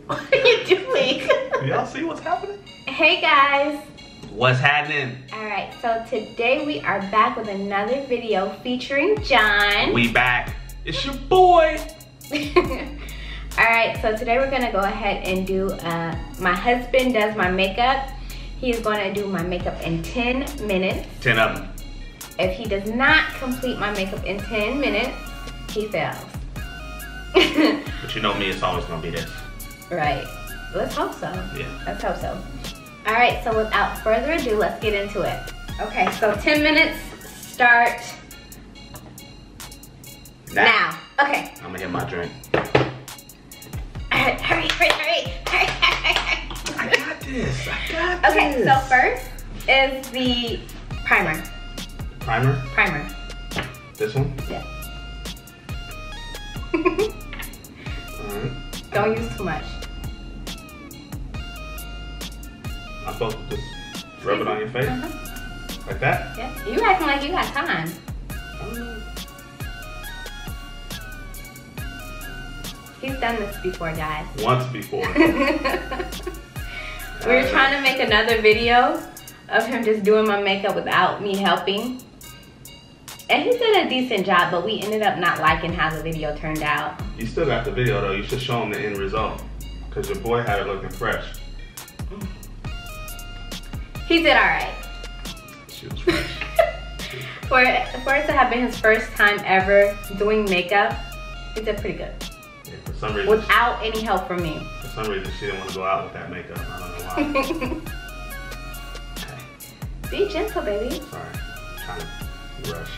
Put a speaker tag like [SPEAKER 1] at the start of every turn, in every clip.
[SPEAKER 1] What are you doing?
[SPEAKER 2] Y'all see what's happening?
[SPEAKER 1] Hey guys.
[SPEAKER 2] What's happening?
[SPEAKER 1] Alright, so today we are back with another video featuring John.
[SPEAKER 2] We back. It's your boy.
[SPEAKER 1] Alright, so today we're gonna go ahead and do, my husband does my makeup. He is gonna do my makeup in 10 minutes.
[SPEAKER 2] 10 of them.
[SPEAKER 1] If he does not complete my makeup in 10 minutes, he fails.
[SPEAKER 2] But you know me, it's always gonna be this.
[SPEAKER 1] Right. Let's hope so.
[SPEAKER 2] Yeah.
[SPEAKER 1] Let's hope so. Alright, so without further ado, let's get into it. Okay, so 10 minutes start now. Okay.
[SPEAKER 2] I'm gonna get my drink.
[SPEAKER 1] Alright, hurry.
[SPEAKER 2] I got this. I got this.
[SPEAKER 1] Okay, so first is the primer.
[SPEAKER 2] Primer?
[SPEAKER 1] Primer.
[SPEAKER 2] This one?
[SPEAKER 1] Yeah.
[SPEAKER 2] Alright.
[SPEAKER 1] Don't use too much.
[SPEAKER 2] I'm supposed to just rub it on your face? Like that?
[SPEAKER 1] Yeah. You acting like you got time. He's done this before, guys.
[SPEAKER 2] Once before.
[SPEAKER 1] We were trying to make another video of him just doing my makeup without me helping. And he did a decent job, but we ended up not liking how the video turned out.
[SPEAKER 2] You still got the video though. You should show him the end result. Because your boy had it looking fresh.
[SPEAKER 1] He did alright.
[SPEAKER 2] She was fresh.
[SPEAKER 1] For it to have been his first time ever doing makeup, he did pretty good.
[SPEAKER 2] Yeah, for some reason.
[SPEAKER 1] Without any help from me.
[SPEAKER 2] For some reason, she didn't want to go out with that makeup. I don't know why. Okay.
[SPEAKER 1] Be gentle, baby.
[SPEAKER 2] Sorry. I'm trying to rush.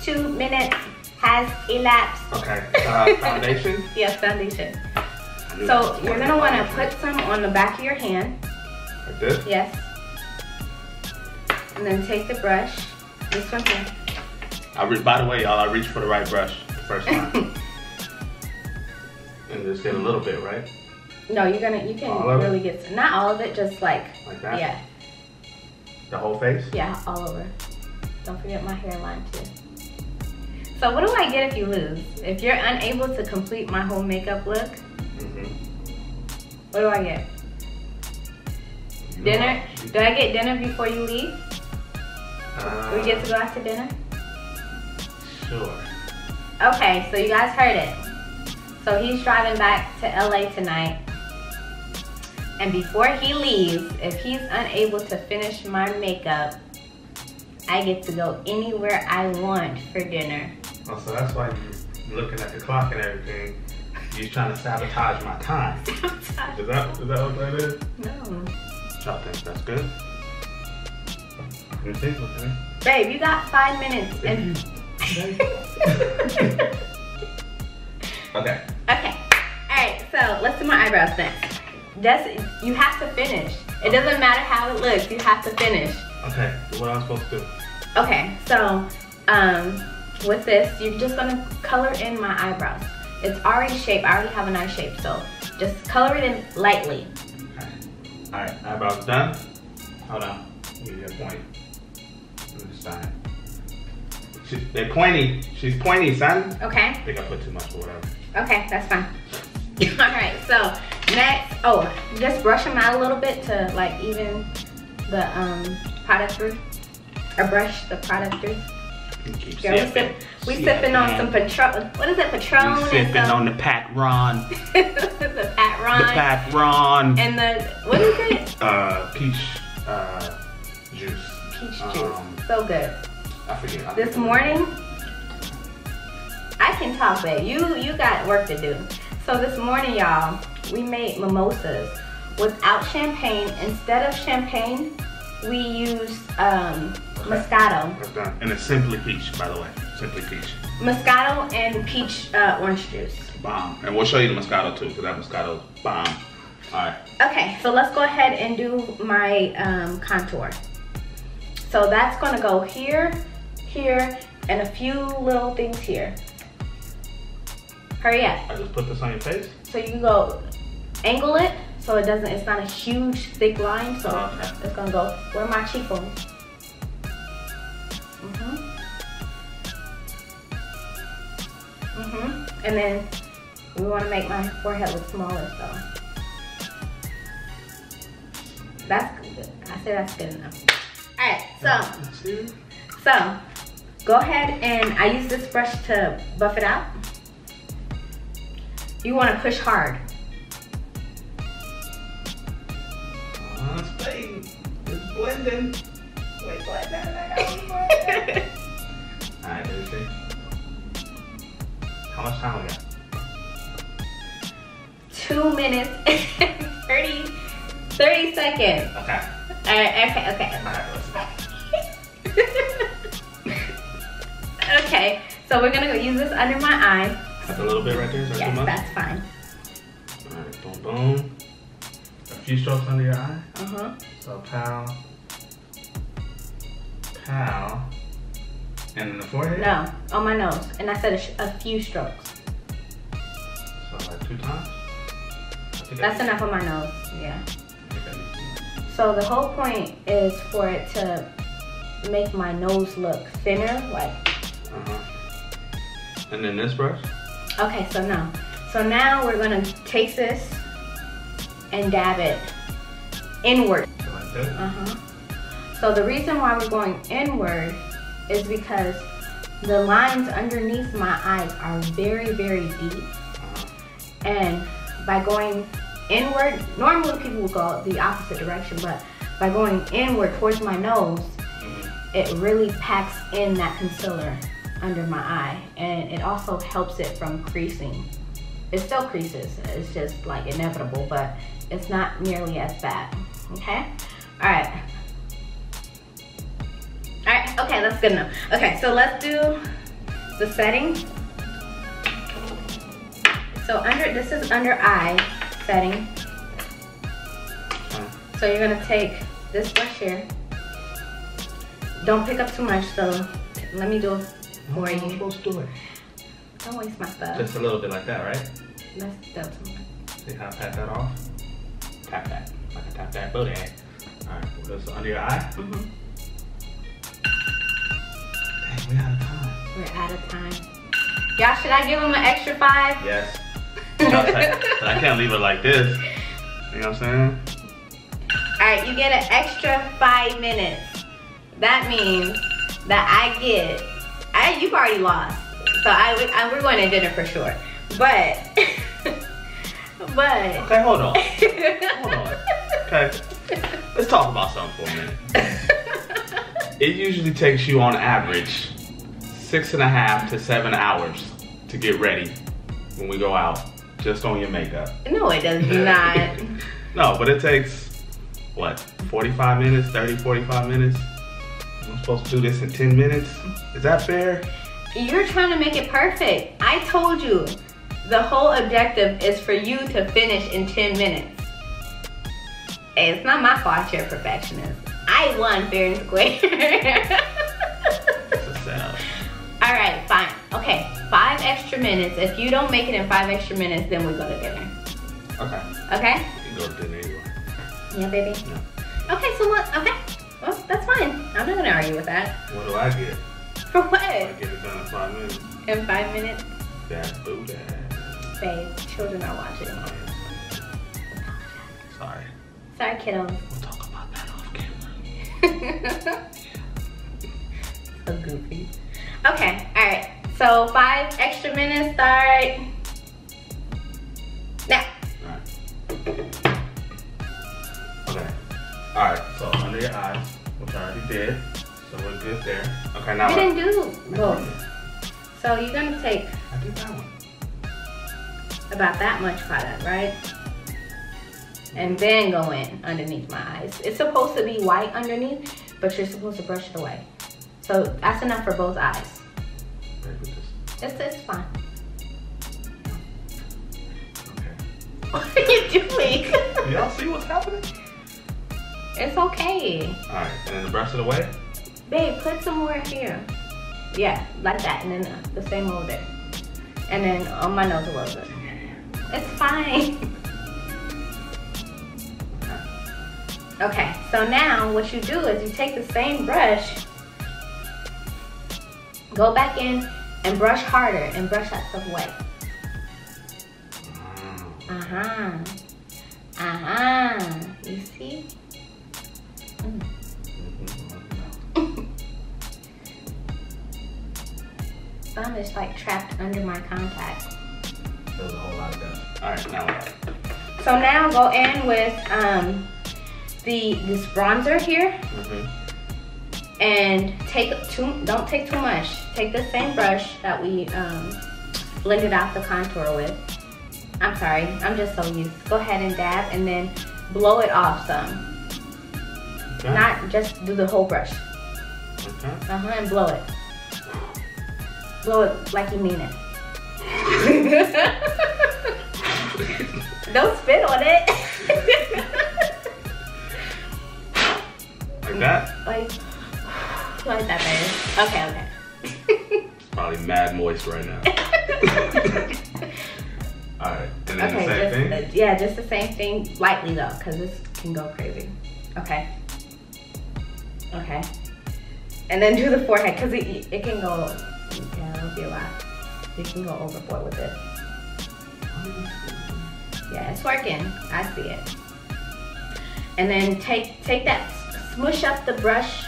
[SPEAKER 1] 2 minutes has elapsed.
[SPEAKER 2] Okay. Foundation?
[SPEAKER 1] Yes, foundation. So you're gonna want to put some on the back of your hand.
[SPEAKER 2] Like this?
[SPEAKER 1] Yes. And then take the brush. This one here.
[SPEAKER 2] By the way, y'all, I reached for the right brush the first time. And just get a little bit, right?
[SPEAKER 1] No, you can really get some. Not all of it, just like
[SPEAKER 2] that?
[SPEAKER 1] Yeah.
[SPEAKER 2] The whole face?
[SPEAKER 1] Yeah, all over. Don't forget my hairline too. So what do I get if you lose? If you're unable to complete my whole makeup look, what do I get? Dinner? Do I get dinner before you leave? We get to go out to dinner?
[SPEAKER 2] Sure.
[SPEAKER 1] Okay, so you guys heard it. So he's driving back to LA tonight. And before he leaves, if he's unable to finish my makeup, I get to go anywhere I want for dinner.
[SPEAKER 2] Oh, so that's why you're looking at the clock and everything. You're trying to sabotage my time.
[SPEAKER 1] Sabotage.
[SPEAKER 2] Is that what that is?
[SPEAKER 1] No.
[SPEAKER 2] Y'all think that's good? You think? Okay.
[SPEAKER 1] Babe, you got 5 minutes. And
[SPEAKER 2] Okay.
[SPEAKER 1] Okay. Alright, so let's do my eyebrows next. You have to finish. It doesn't matter how it looks, you have to finish.
[SPEAKER 2] Okay, what am I supposed to do?
[SPEAKER 1] Okay, so with this, you're just gonna color in my eyebrows. It's already shaped, I already have a nice shape, so just color it in lightly.
[SPEAKER 2] Okay. Alright, eyebrows done. Hold on, give you a point. Let me decide. They're pointy. She's pointy, son.
[SPEAKER 1] Okay.
[SPEAKER 2] I think I put too much or whatever.
[SPEAKER 1] Okay, that's fine. Alright, so next, just brush them out a little bit to like even the product through. Or brush the product through. We sipping on some Patron. What is it, Patron?
[SPEAKER 2] We sipping on the Patron.
[SPEAKER 1] The Patron.
[SPEAKER 2] The Patron.
[SPEAKER 1] And the, what is it?
[SPEAKER 2] Peach juice.
[SPEAKER 1] Peach juice. So good.
[SPEAKER 2] I forget.
[SPEAKER 1] This morning, I can talk, babe. You got work to do. So this morning, y'all, we made mimosas without champagne. Instead of champagne, we used Moscato.
[SPEAKER 2] That's done. And it's Simply Peach, by the way. Simply Peach.
[SPEAKER 1] Moscato and peach orange juice.
[SPEAKER 2] Bomb. And we'll show you the Moscato too, because that Moscato's bomb. Alright.
[SPEAKER 1] Okay, so let's go ahead and do my contour. So that's gonna go here, here, and a few little things here. Hurry up.
[SPEAKER 2] I just put this on your face?
[SPEAKER 1] So you can go angle it so it's not a huge thick line. So it's gonna go, where are my cheekbones? And then We want to make my forehead look smaller, so. That's good. I say that's good enough. Alright, so go ahead and I use this brush to buff it out. You want to push hard.
[SPEAKER 2] It's fading. It's blending. Wait, blend that. Alright, let me see. How much time we got?
[SPEAKER 1] 2 minutes and 30 seconds.
[SPEAKER 2] Okay.
[SPEAKER 1] Alright, okay. Okay, so we're gonna go use this under my eye.
[SPEAKER 2] That's a little bit right there? Is that
[SPEAKER 1] yes,
[SPEAKER 2] too much?
[SPEAKER 1] that's fine.
[SPEAKER 2] Alright, boom, boom. A few strokes under your eye. So pow. And in the forehead?
[SPEAKER 1] No, on my nose. And I said a few strokes.
[SPEAKER 2] So like 2 times?
[SPEAKER 1] That's enough on my nose, yeah. So the whole point is for it to make my nose look thinner, like.
[SPEAKER 2] And then this brush?
[SPEAKER 1] Okay, so now we're gonna take this and dab it inward.
[SPEAKER 2] So like this?
[SPEAKER 1] So the reason why we're going inward is because the lines underneath my eyes are very, very deep. And by going inward, normally people will go the opposite direction, but by going inward towards my nose, it really packs in that concealer under my eye, and it also helps it from creasing. It still creases, it's just like inevitable, but it's not nearly as bad, okay? All right, okay, that's good enough. Okay, so let's do the setting. So this is under eye setting. So you're gonna take this brush here. Don't pick up too much, so let me do it for you.
[SPEAKER 2] I'm supposed to do it.
[SPEAKER 1] Don't waste my stuff.
[SPEAKER 2] Just a little bit like that, right?
[SPEAKER 1] That's too much.
[SPEAKER 2] See how I pat that off? Tap that, like I tap that booty. Alright, well, this under your eye. Dang, we're out of time.
[SPEAKER 1] We're out of time. Y'all, should I give him an extra 5?
[SPEAKER 2] Yes. But I can't leave it like this. You know what I'm saying?
[SPEAKER 1] Alright, you get an extra 5 minutes. That means that you've already lost. So we're going to dinner for sure. But,
[SPEAKER 2] okay, hold on. Okay, let's talk about something for a minute. It usually takes you on average 6.5 to 7 hours to get ready when we go out, just on your makeup.
[SPEAKER 1] No, it does not.
[SPEAKER 2] No, but it takes, what, 45 minutes, 30, 45 minutes? I'm supposed to do this in 10 minutes? Is that fair?
[SPEAKER 1] You're trying to make it perfect. I told you, the whole objective is for you to finish in 10 minutes. Hey, it's not my fault you're a perfectionist. I won fair and square.
[SPEAKER 2] It's a setup.
[SPEAKER 1] All right, fine. Okay, 5 extra minutes. If you don't make it in 5 extra minutes, then we go to dinner.
[SPEAKER 2] Okay.
[SPEAKER 1] Okay?
[SPEAKER 2] You can go to dinner anyway.
[SPEAKER 1] Yeah, baby?
[SPEAKER 2] No.
[SPEAKER 1] Okay, so what? Okay. Well, that's fine. I'm not gonna argue with that.
[SPEAKER 2] What do I get?
[SPEAKER 1] For what?
[SPEAKER 2] I get it done in 5 minutes.
[SPEAKER 1] In 5 minutes?
[SPEAKER 2] That booty.
[SPEAKER 1] Babe, children are watching.
[SPEAKER 2] Oh, yeah. Sorry.
[SPEAKER 1] Sorry, kiddos.
[SPEAKER 2] We'll talk about that off camera.
[SPEAKER 1] So goofy. Okay, alright. So 5 extra minutes start now.
[SPEAKER 2] Alright. Okay. Alright, so under your eyes, which I already did. So we're good there. Okay, now
[SPEAKER 1] You didn't do both. So you're gonna take
[SPEAKER 2] I did that one.
[SPEAKER 1] about that much product, right? And then go in underneath my eyes. It's supposed to be white underneath, but you're supposed to brush it away. So that's enough for both eyes. It's fine.
[SPEAKER 2] Okay.
[SPEAKER 1] What are you doing?
[SPEAKER 2] Y'all see what's happening?
[SPEAKER 1] It's okay.
[SPEAKER 2] Alright, and then the brush it away?
[SPEAKER 1] Babe, put some more here. Yeah, like that, and then the same over there. And then on my nose a little bit. It's fine. Okay, so now what you do is you take the same brush, go back in and brush harder and brush that stuff away. You see? Thumb is like trapped under my contact.
[SPEAKER 2] There's a whole lot of dust. Alright, now what?
[SPEAKER 1] So now go in with this bronzer here. And don't take too much. Take the same brush that we blended out the contour with. I'm sorry, I'm just so used. Go ahead and dab and then blow it off some. Okay. Not just do the whole brush.
[SPEAKER 2] Okay.
[SPEAKER 1] And blow it. Blow it like you mean it. Don't spit on it.
[SPEAKER 2] Like that?
[SPEAKER 1] Like that, baby. Okay.
[SPEAKER 2] It's probably mad moist right now. Alright, and then the same thing?
[SPEAKER 1] Yeah, just the same thing, lightly though, because this can go crazy. Okay. And then do the forehead, because it can go, yeah, it'll be a lot. You can go overboard with it. Yeah, it's working. I see it. And then take that, smush up the brush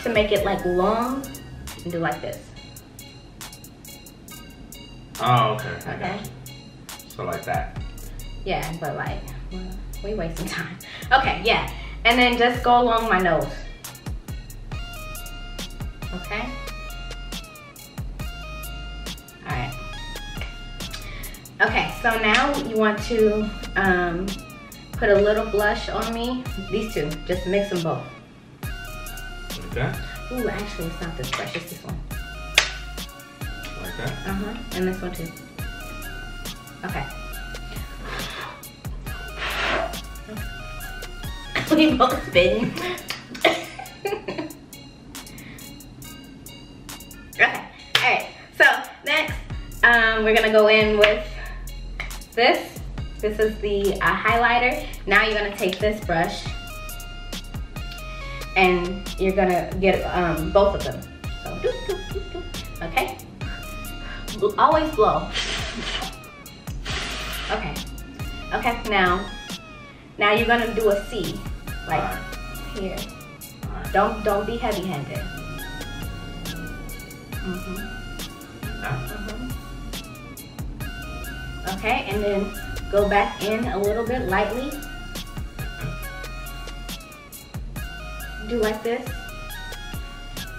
[SPEAKER 1] to make it like long, and do like this.
[SPEAKER 2] Oh, okay. Okay. So like that.
[SPEAKER 1] Yeah, but like, we wasting time. Okay, yeah. And then just go along my nose. Okay? Alright. Okay, so now you want to put a little blush on me. These two, just mix them both.
[SPEAKER 2] Okay.
[SPEAKER 1] Ooh, actually it's not this brush, it's this one.
[SPEAKER 2] Like that?
[SPEAKER 1] And this one too. Okay. We both spitting. Okay, alright. So next, we're gonna go in with this. This is the highlighter. Now you're gonna take this brush and you're gonna get both of them. So, okay? Always blow. Okay. Okay, now you're gonna do a C, like here. Don't be heavy-handed. Okay, and then go back in a little bit lightly. Do like this.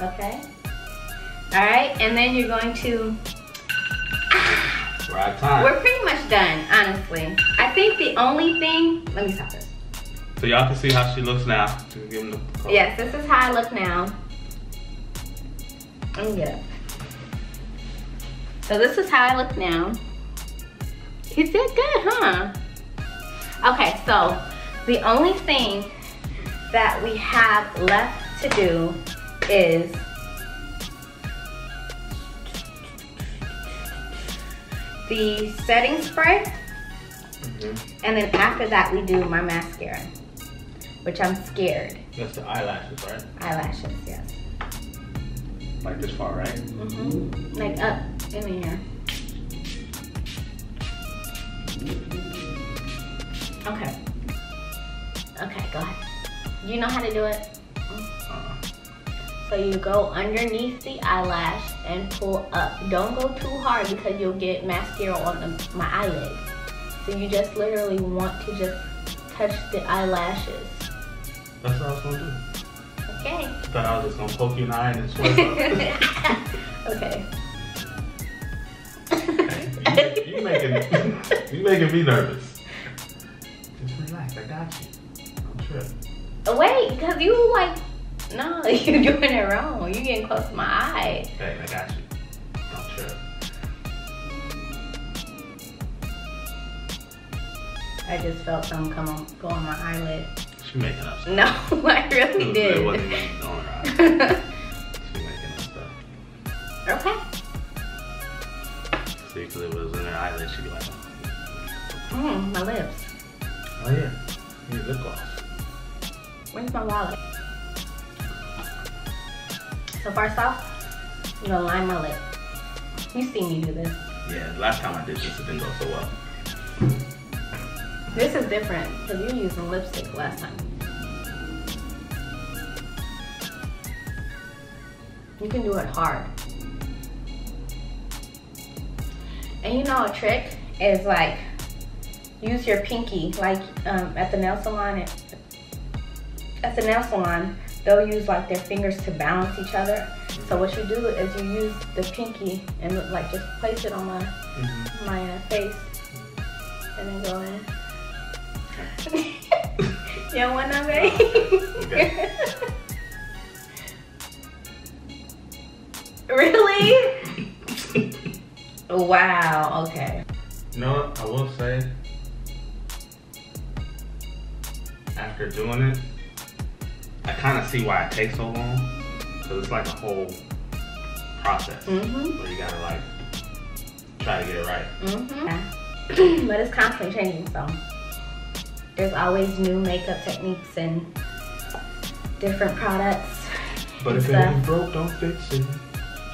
[SPEAKER 1] Okay. All right, and then you're going to.
[SPEAKER 2] We're out of time.
[SPEAKER 1] We're pretty much done, honestly. I think the only thing. Let me stop this.
[SPEAKER 2] So y'all can see how she looks now. Give them the
[SPEAKER 1] yes, this is how I look now. Let me get it. So this is how I look now. He did good, huh? Okay, so the only thing that we have left to do is the setting spray. And then after that we do my mascara, which I'm scared.
[SPEAKER 2] That's the eyelashes, right?
[SPEAKER 1] Eyelashes, yes.
[SPEAKER 2] Like this far, right?
[SPEAKER 1] Like up in here. Okay. Okay, go ahead. You know how to do it? So you go underneath the eyelash and pull up. Don't go too hard because you'll get mascara on my eyelid. So you just literally want to just touch the eyelashes.
[SPEAKER 2] That's what I was gonna do.
[SPEAKER 1] Okay.
[SPEAKER 2] I thought I was just gonna poke you in the eye and then sweat up.
[SPEAKER 1] Okay.
[SPEAKER 2] Hey, you making me nervous. Just relax, I got you. Don't trip.
[SPEAKER 1] Wait, because you like, no, you're doing it wrong. You're getting close to my eye.
[SPEAKER 2] Hey, I got you. Don't trip.
[SPEAKER 1] I just felt something go on my eyelid.
[SPEAKER 2] She making up stuff.
[SPEAKER 1] No, I really did.
[SPEAKER 2] It wasn't even on her eye. She making up stuff.
[SPEAKER 1] Okay.
[SPEAKER 2] See, because it was in her eyelid, she'd be like,
[SPEAKER 1] my lips.
[SPEAKER 2] oh yeah, you need lip gloss.
[SPEAKER 1] Where's my wallet? So first off, I'm gonna line my lip. You see me do this.
[SPEAKER 2] Yeah, last time I did this, it didn't go so well.
[SPEAKER 1] This is different because you were using lipstick last time. You can do it hard. And you know a trick is like, use your pinky, like at the nail salon. At the nail salon, they'll use like their fingers to balance each other. So what you do is you use the pinky and like just place it on my face, and then go in. You don't want none, babe? Okay. Really? Wow, okay.
[SPEAKER 2] You know what, I will say, after doing it, I kind of see why it takes so long. So it's like a whole process where you gotta like try to get it right.
[SPEAKER 1] But it's constantly changing, so there's always new makeup techniques and different products.
[SPEAKER 2] But if it ain't broke, don't fix it.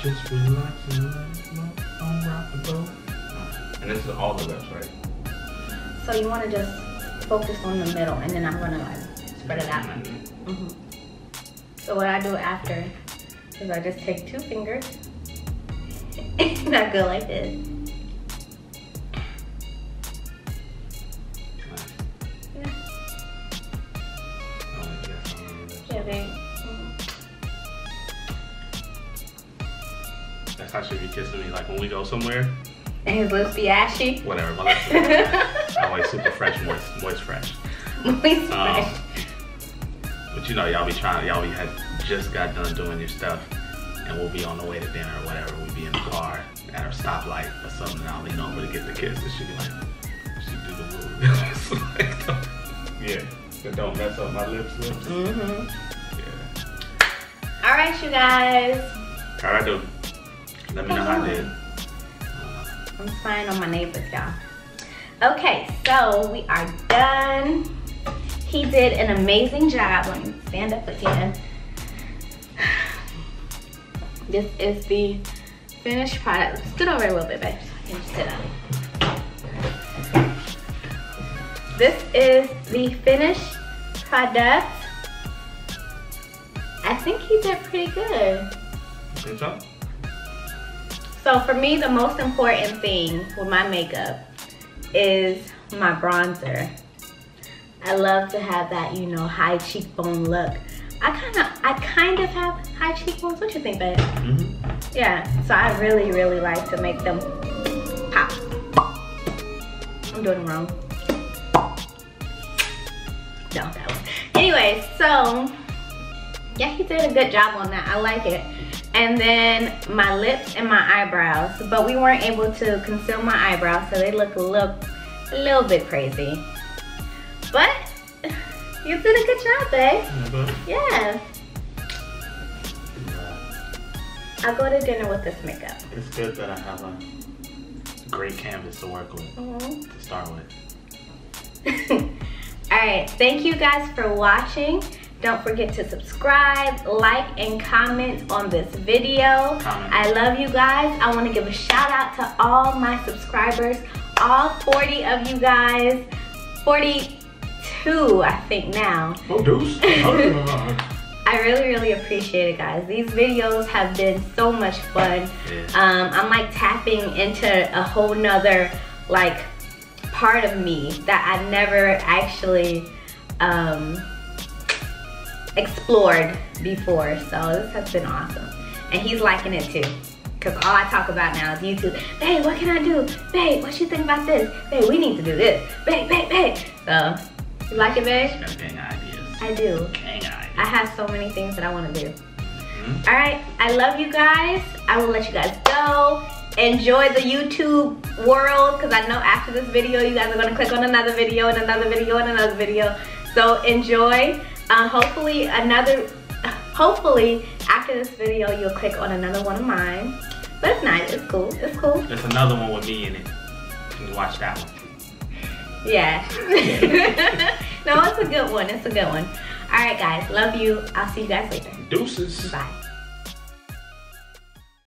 [SPEAKER 2] Just relax and let it flow. Don't rock the boat. And this is all the lips, right?
[SPEAKER 1] So you want to just focus on the middle, and then I'm gonna like spread it out. So what I do after is I just take 2 fingers and I go like this. Yeah. Yeah, babe.
[SPEAKER 2] That's how she be kissing me, like when we go somewhere.
[SPEAKER 1] And his lips be ashy.
[SPEAKER 2] Whatever, my lips are always super fresh, moist fresh.
[SPEAKER 1] Moist fresh.
[SPEAKER 2] But you know, y'all be had just got done doing your stuff, and we'll be on the way to dinner or whatever. We'll be in the car at our stoplight or something, and I'll lean over to get the kiss, and she be like, she do the move. It's like, yeah, but don't mess up my lips. Yeah.
[SPEAKER 1] All right, you guys.
[SPEAKER 2] How'd I do? Let me know how I did.
[SPEAKER 1] I'm spying on my neighbors, y'all. Okay, so we are done. He did an amazing job. Let me stand up again. This is the finished product. Scoot over a little bit, babe, so I can just sit up. This is the finished product. I think he did pretty good.
[SPEAKER 2] You think so?
[SPEAKER 1] So for me, the most important thing with my makeup is my bronzer. I love to have that, you know, high cheekbone look. I kind of have high cheekbones. What you think, babe? Yeah, so I really, really like to make them pop. I'm doing it wrong. No, that one. Anyway, so yeah, he did a good job on that. I like it. And then my lips and my eyebrows, but we weren't able to conceal my eyebrows, so they look a little bit crazy. But you did a good job, babe. Yeah. I'll go to dinner with this makeup.
[SPEAKER 2] It's good that I have a great canvas to work with to start with.
[SPEAKER 1] All right, thank you guys for watching. Don't forget to subscribe, like, and comment on this video. I love you guys. I want to give a shout out to all my subscribers, all 40 of you guys, 42 I think now.
[SPEAKER 2] Oh, deuce.
[SPEAKER 1] I really, really appreciate it, guys. These videos have been so much fun. I'm like tapping into a whole nother like part of me that I never actually explored before, so this has been awesome. And he's liking it too, because all I talk about now is YouTube. Babe, what can I do? Babe, what you think about this? Babe, we need to do this. Babe, babe, babe. So, you like it, babe?
[SPEAKER 2] Got a gang of ideas.
[SPEAKER 1] I do.
[SPEAKER 2] Gang of ideas.
[SPEAKER 1] I have so many things that I want to do. All right, I love you guys. I will let you guys go. Enjoy the YouTube world, because I know after this video, you guys are going to click on another video and another video and another video. So enjoy. Hopefully after this video you'll click on another one of mine, but if not, it's cool. It's cool.
[SPEAKER 2] There's another one with me in it. You can watch that one.
[SPEAKER 1] Yeah. No, it's a good one. It's a good one. All right, guys, love you. I'll see you guys later.
[SPEAKER 2] Deuces.
[SPEAKER 1] Bye.